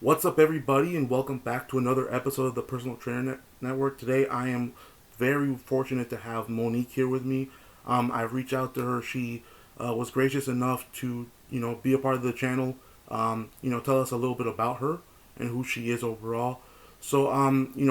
What's up, everybody, and welcome back to another episode of the Personal Trainer Network. Today, I am very fortunate to have Monique here with me. I've reached out to her. She was gracious enough to, be a part of the channel. Tell us a little bit about her and who she is overall. So,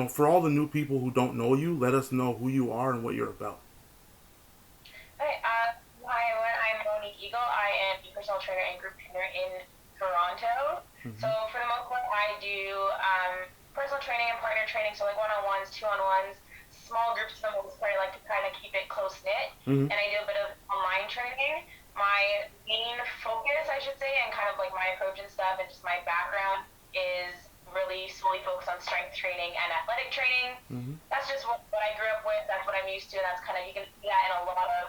for all the new people who don't know you, let us know who you are and what you're about. Hi, everyone. I'm Monique Eagle. I am a personal trainer and group trainer in Toronto. So for the most part, I do personal training and partner training, so like one-on-ones, two-on-ones, small groups for the most part. I like to kind of keep it close-knit. Mm-hmm. And I do a bit of online training. My main focus, I should say, and kind of like my approach and stuff and just my background is really solely focused on strength training and athletic training. Mm-hmm. That's just what I grew up with. That's what I'm used to. And that's kind of, you can see that in a lot of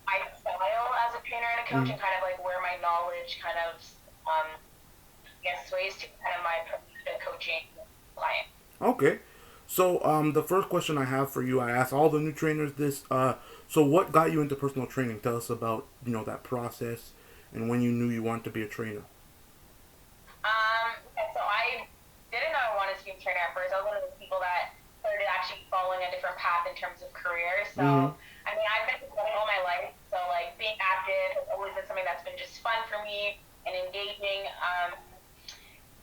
my style as a trainer and a coach, and kind of like where my knowledge kind of sways to kind of my approach to coaching client. Okay. So, the first question I have for you, I ask all the new trainers this. So what got you into personal training? Tell us about, that process and when you knew you wanted to be a trainer. So I didn't know I wanted to be a trainer at first. I was one of those people that started actually following a different path in terms of career. So, I mean, I've been athletic all my life. So, like, being active has always been something that's been just fun for me and engaging.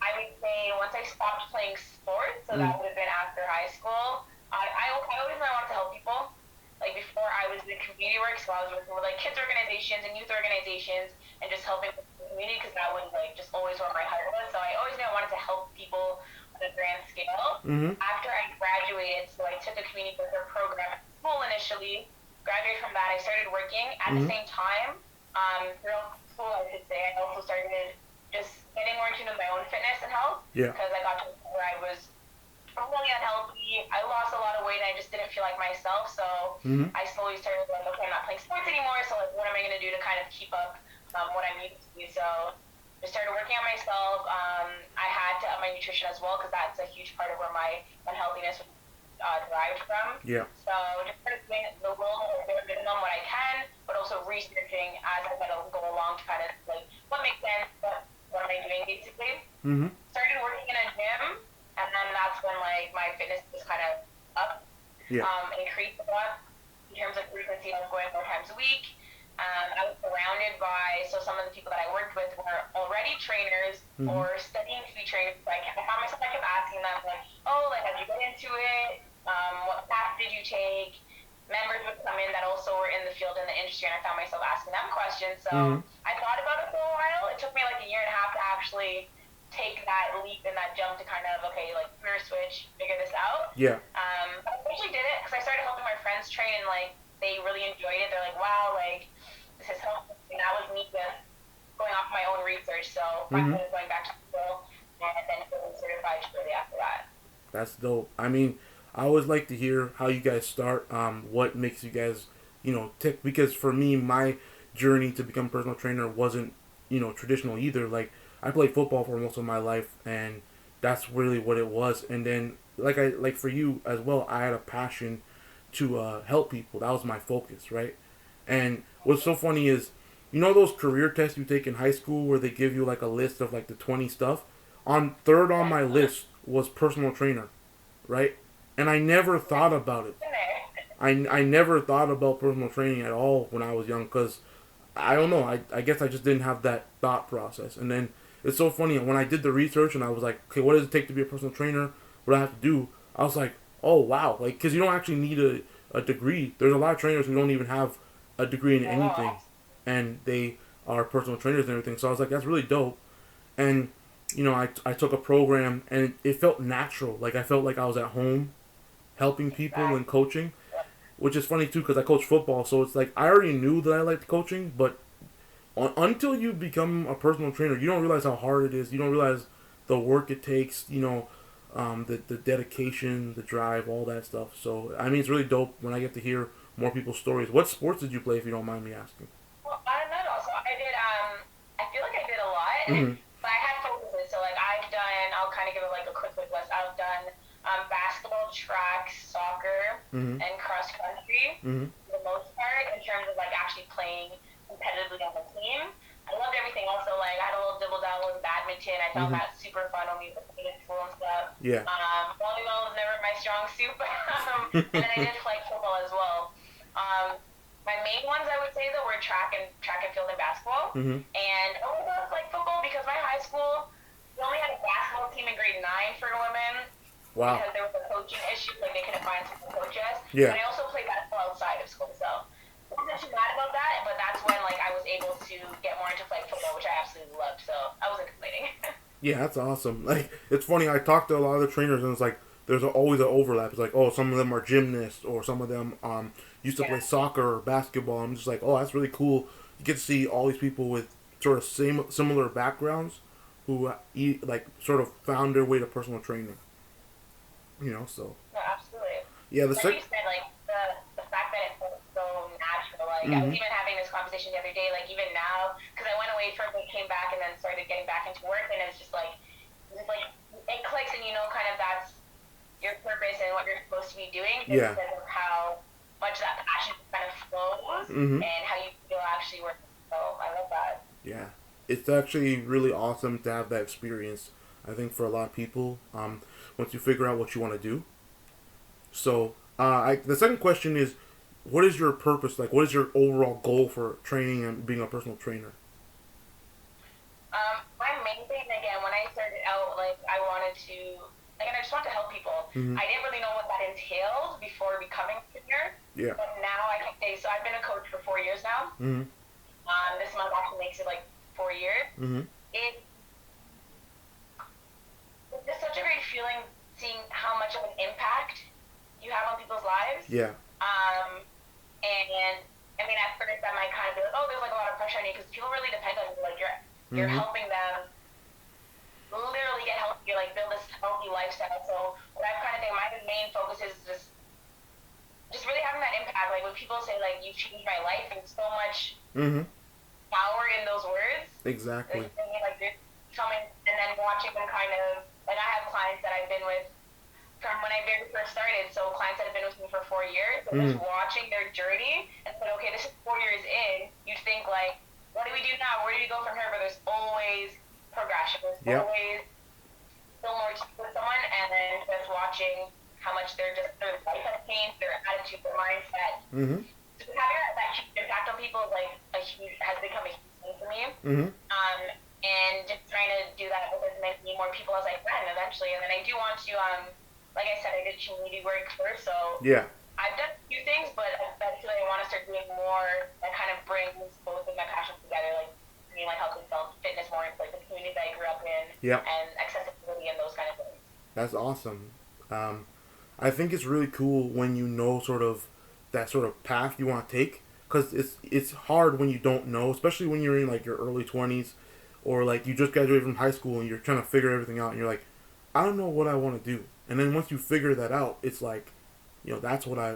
I would say once I stopped playing sports, so that would have been after high school, I always knew I wanted to help people. Like before I was in community work, so I was working with like kids organizations and youth organizations and just helping with the community because that was like just always where my heart was. So I always knew I wanted to help people on a grand scale. After I graduated, so I took a community worker program at school initially, graduated from that, I started working. At the same time, throughout school I should say, I also started just getting more into my own fitness and health. Yeah. Because I got to where I was really unhealthy. I lost a lot of weight and I just didn't feel like myself. So I slowly started like, okay, I'm not playing sports anymore. So like, what am I going to do to kind of keep up what I'm used to? So I started working on myself. I had to up my nutrition as well because that's a huge part of where my unhealthiness derived from. Yeah. So just kind of doing the little minimum what I can, but also researching as I kind of go along to kind of like what makes sense, what am I doing basically. Started working in a gym, and then that's when like my fitness was kind of up, increased a lot in terms of frequency. I was going 4 times a week. I was surrounded by, so some of the people that I worked with were already trainers or studying to be trainers. Like I found myself, I kept asking them like, oh, like how'd you get into it? What path did you take? Members would come in that also were in the field in the industry, and I found myself asking them questions. So I thought about it for a while. It took me like a year and a half to actually take that leap and that jump to kind of, okay, like career switch, figure this out. Yeah. But I eventually did it because I started helping my friends train, and like they really enjoyed it. They're like, wow, like this is helpful. And that was me just going off my own research. So I started going back to school and then getting certified shortly after that. That's dope. I mean, I always like to hear how you guys start, what makes you guys, tick. Because for me, my journey to become a personal trainer wasn't, traditional either. Like, I played football for most of my life, and that's really what it was. And then, like for you as well, I had a passion to help people. That was my focus, right? And what's so funny is, those career tests you take in high school where they give you like a list of like the 20 stuff? On third on my list was personal trainer, right? And I never thought about it. I never thought about personal training at all when I was young because I don't know. I guess I just didn't have that thought process. And then it's so funny when I did the research and I was like, okay, what does it take to be a personal trainer? What do I have to do? I was like, oh wow, like because you don't actually need a degree. There's a lot of trainers who don't even have a degree in anything, and they are personal trainers and everything. So I was like, that's really dope. And I took a program and it felt natural. Like I felt like I was at home helping people and coaching, which is funny too because I coach football, so it's like I already knew that I liked coaching, but until you become a personal trainer, you don't realize how hard it is. You don't realize the work it takes. The dedication, the drive, all that stuff. So I mean, it's really dope when I get to hear more people's stories. What sports did you play, if you don't mind me asking? Well, I don't know. So I did. I feel like I did a lot, but I had focuses. So like I've done. I'll kind of give it like a quick list. I've done basketball, track, soccer, and cross country for the most part in terms of like actually playing competitively on the team. I loved everything else. So like I had a little dibble dabble in badminton. I found that super fun when we Yeah. Volleyball was never my strong suit, and then I did flag football as well. Um, my main ones I would say though were track and field and basketball, Mm-hmm. and I only loved like football because my high school we only had a basketball team in grade 9 for women Wow. because there was a coaching issue, like they couldn't find some coaches. Yeah. But I also played basketball outside of school, so I wasn't too mad about that. But that's when like I was able to get more into flag football, which I absolutely loved. So I wasn't complaining. Yeah, that's awesome. Like, it's funny. I talked to a lot of the trainers, and it's like there's always an overlap. It's like, oh, some of them are gymnasts, or some of them used to play Yeah. soccer or basketball. I'm just like, oh, that's really cool. You get to see all these people with sort of similar backgrounds who like sort of found their way to personal training. So No, absolutely. yeah, the Like sec. you said, like the fact that it felt so natural. Like I was Mm-hmm. even having this conversation the other day. Like even now, because I went away for a bit, came back, and then started getting back into work, and it's just like it clicks, and kind of that's your purpose and what you're supposed to be doing Yeah. because of how much that passion kind of flows Mm-hmm. and how you feel actually working. So I love that. Yeah, it's actually really awesome to have that experience. I think for a lot of people, once you figure out what you want to do. So, the second question is, what is your purpose? Like, what is your overall goal for training and being a personal trainer? My main thing, again, when I started out, like, I wanted to, like, and I just wanted to help people. Mm-hmm. I didn't really know what that entailed before becoming a trainer, Yeah. but now I can say, so I've been a coach for 4 years now. Mm-hmm. This month actually makes it, like, 4 years. Mm-hmm. It, it's just such a great feeling seeing how much of an impact you have on people's lives. Yeah. And I mean, at first that might kind of be like, oh, there's like a lot of pressure on you because people really depend on you. Like you're Mm-hmm. helping them literally get healthy, like build this healthy lifestyle. So what I kind of think my main focus is just really having that impact. Like when people say like you changed my life, and so much Mm-hmm. power in those words. Exactly. Like you're coming and then watching them kind of like I have clients that I've been with from when I very first started. So clients that have been with me for 4 years, and just watching their journey and said, okay, this is 4 years in. You'd think like, what do we do now? Where do we go from here? But there's always progression. There's Yep. always still more to with someone, and then just watching how much their life has changed, their attitude, their mindset. Mm-hmm. So having that huge impact on people is like has become a huge thing for me. Mm-hmm. And just trying to do that with as many more people as I can eventually. And then I do want to, like I said, I did community work first, so Yeah. I've done a few things, but eventually I want to start doing more that kind of brings both of my passions together, like like health and fitness more into like the community that I grew up in, Yep. and accessibility and those kind of things. That's awesome. I think it's really cool when you know sort of that sort of path you want to take, because it's hard when you don't know, especially when you're in like your early 20s, or like you just graduated from high school and you're trying to figure everything out, and you're like, I don't know what I want to do. And then once you figure that out, it's like, that's what I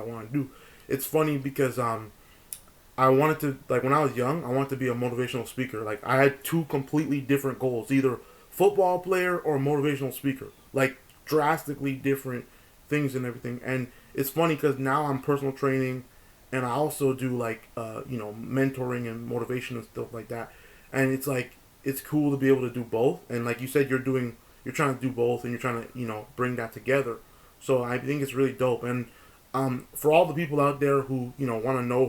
want to do. It's funny because I wanted to, like, when I was young, I wanted to be a motivational speaker. Like, I had two completely different goals, either football player or motivational speaker. Like, drastically different things and everything. And it's funny because now I'm personal training, and I also do, like, mentoring and motivation and stuff like that. And it's like, it's cool to be able to do both. And like you said, you're trying to do both, and you're trying to, bring that together. So I think it's really dope. And for all the people out there who, want to know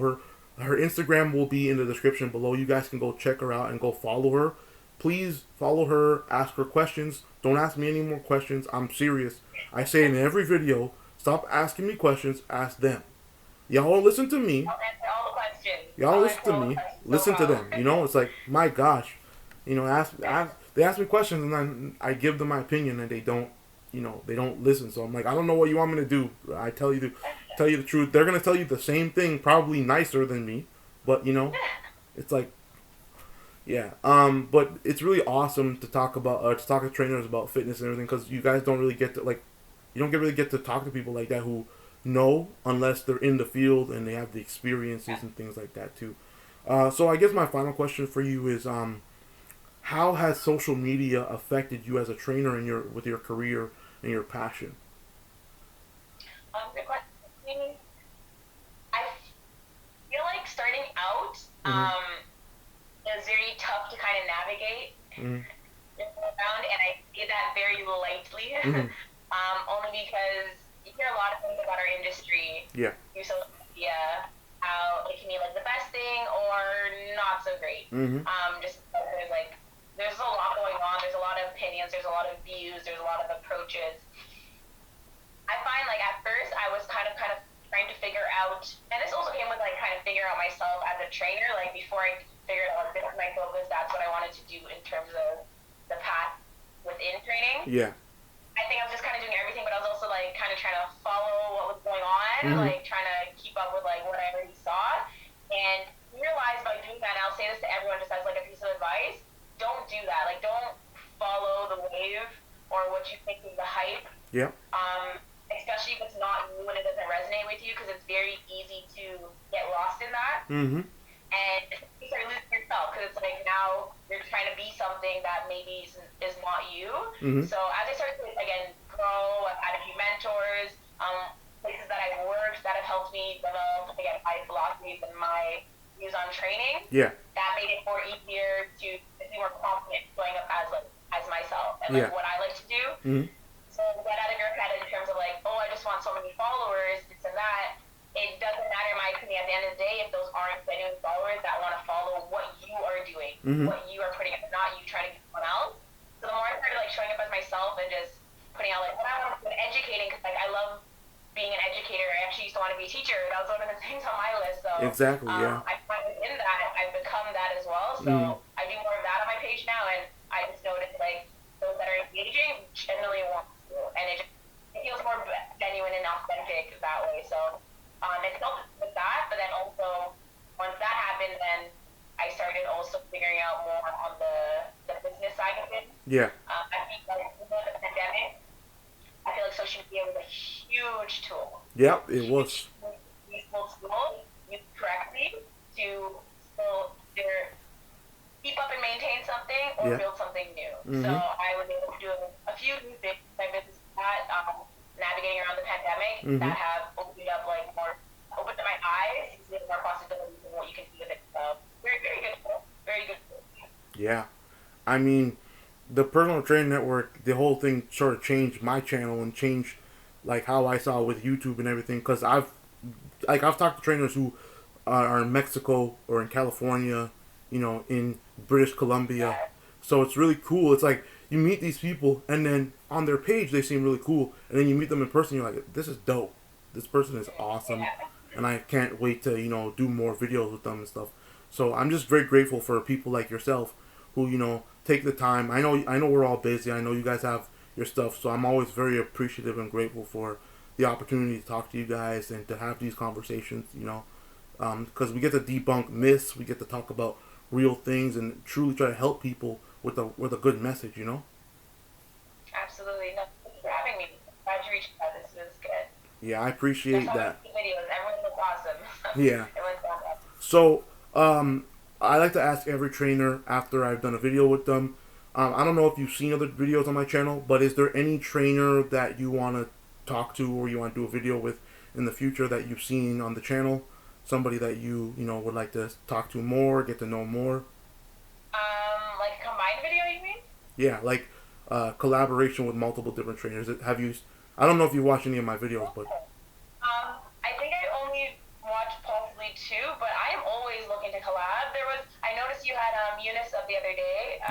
her Instagram will be in the description below. You guys can go check her out and go follow her. Please follow her, ask her questions. Don't ask me any more questions. I'm serious. I say it in every video. Stop asking me questions, ask them. Y'all listen to me. I'll answer all the questions. Y'all listen to me. Listen to them. It's like, my gosh. They ask me questions, and then I give them my opinion, and they don't listen. So I'm like, I don't know what you want me to do. I tell you the truth. They're gonna tell you the same thing, probably nicer than me, but it's like, yeah. But it's really awesome to talk to trainers about fitness and everything, because you guys don't really get to really get to talk to people like that who know, unless they're in the field and they have the experiences and things like that too. So I guess my final question for you is, how has social media affected you as a trainer with your career and your passion? Good question. I feel like starting out is very tough to kind of navigate around, and I feel say that very lightly, only because you hear a lot of things about our industry through social media, how it can be like the best thing or not so great. Just because there's a lot going on, there's a lot of opinions, there's a lot of views, there's a lot of approaches. I find like at first I was kind of trying to figure out, and this also came with like kind of figuring out myself as a trainer, like before I figured out this is my focus, that's what I wanted to do in terms of the path within training. Yeah. I think I was just kind of doing everything, but I was also like kind of trying to follow what was going on, like trying to keep up with like what I already saw, and realized by doing that, and I'll say this to everyone just as like a piece of advice, don't do that. Like don't follow the wave or what you think is the hype. Yeah. Especially if it's not you and it doesn't resonate with you, because it's very easy to get lost in that. And you start losing yourself, because it's like now you're trying to be something that maybe is not you. So as I started to, again, grow, I've had a few mentors, places that I've worked that have helped me develop, again, my philosophies and my views on training. Yeah. That made it more easier to be more confident showing up as myself and like what I like to do. So get out of your head in terms of like, oh, I just want so many followers, this and that. It doesn't matter, in my opinion, at the end of the day, if those aren't genuine followers that want to follow what you are doing, what you are putting out, not you trying to get someone else. So the more I started like showing up as myself and just putting out like what I want to do, educating, because like I love being an educator. I actually used to want to be a teacher. That was one of the things on my list. So exactly, I find within that I've become that as well. So I do more of that on my page now, and I just noticed like those that are engaging generally want to, and it feels more genuine and authentic that way. So it helped with that, but then also once that happened, then I started also figuring out more on the business side of it. Yeah. I think like before the pandemic, I feel like social media was a huge tool. Yep, it was. Useful tool, used correctly, to still either keep up and maintain something or build something new. So I was able to do a few new things I business that navigating around the pandemic that have opened up opened up my eyes to see more possibilities and what you can do with it. So very, very good tool. Very good tool. Yeah. I mean, the personal training network, the whole thing sort of changed my channel and changed like how I saw with YouTube and everything, because I've talked to trainers who are in Mexico or in California, you know, in British Columbia. So it's really cool. It's like you meet these people and then on their page they seem really cool, and then you meet them in person, you're like, this is dope. This person is awesome, and I can't wait to, you know, do more videos with them and stuff. So I'm just very grateful for people like yourself who, you know, take the time. I know we're all busy. I know you guys have your stuff, so I'm always very appreciative and grateful for the opportunity to talk to you guys and to have these conversations, you know, because we get to debunk myths, we get to talk about real things and truly try to help people with a good message, you know. Absolutely. No, thanks for having me. Glad you reached out. This was good. Yeah, I appreciate that. Videos. Everyone was awesome. Yeah. It was awesome. So, I like to ask every trainer after I've done a video with them. I don't know if you've seen other videos on my channel, but is there any trainer that you want to talk to or you want to do a video with in the future that you've seen on the channel? Somebody that you know would like to talk to more, get to know more? Like a combined video, you mean? Yeah, like collaboration with multiple different trainers. Have you? I don't know if you watch any of my videos, but I think I only watched possibly two, but I am always looking to collab. I noticed you had Eunice up the other day.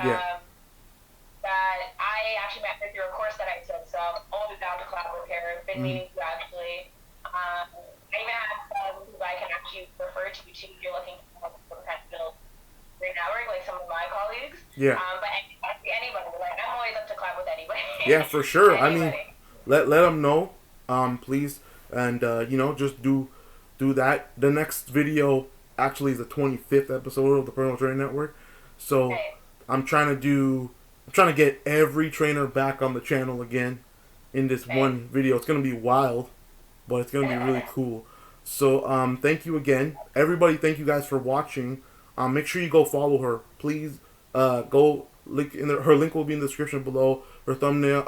That I actually met her through a course that I took, so I'm always down to collab with her. Been meaning to actually. I even have some who I can actually refer to if you're looking for some kind of build great network, like some of my colleagues. Yeah. But anybody, like I'm always up to collab with anybody. Yeah, for sure. I mean, let them know, please, and you know, just do that. The next video actually is the 25th episode of the Personal Training Network, so I'm trying to get every trainer back on the channel again in this one video. It's gonna be wild, but it's gonna be really cool. So thank you again, everybody. Thank you guys for watching. Make sure you go follow her, please. Go link her link will be in the description below. Her thumbnail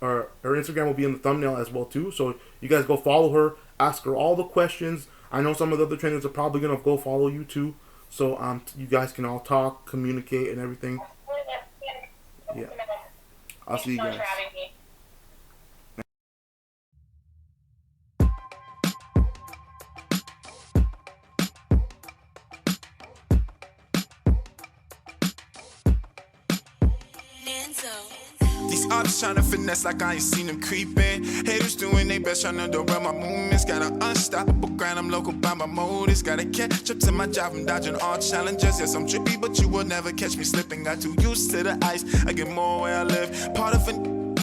her Instagram will be in the thumbnail as well too. So you guys go follow her, ask her all the questions. I know some of the other trainers are probably gonna go follow you too. So you guys can all talk, communicate, and everything. Yeah. I'll see you so much guys. for having me. These ops tryna finesse like I ain't seen them creeping. Haters doing their best tryna derail my movements. Got an unstoppable grind, I'm local by my motives. Gotta catch up to my job, I'm dodging all challenges. Yes, I'm trippy, but you will never catch me slipping. Got too used to the ice, I get more where I live. Part of an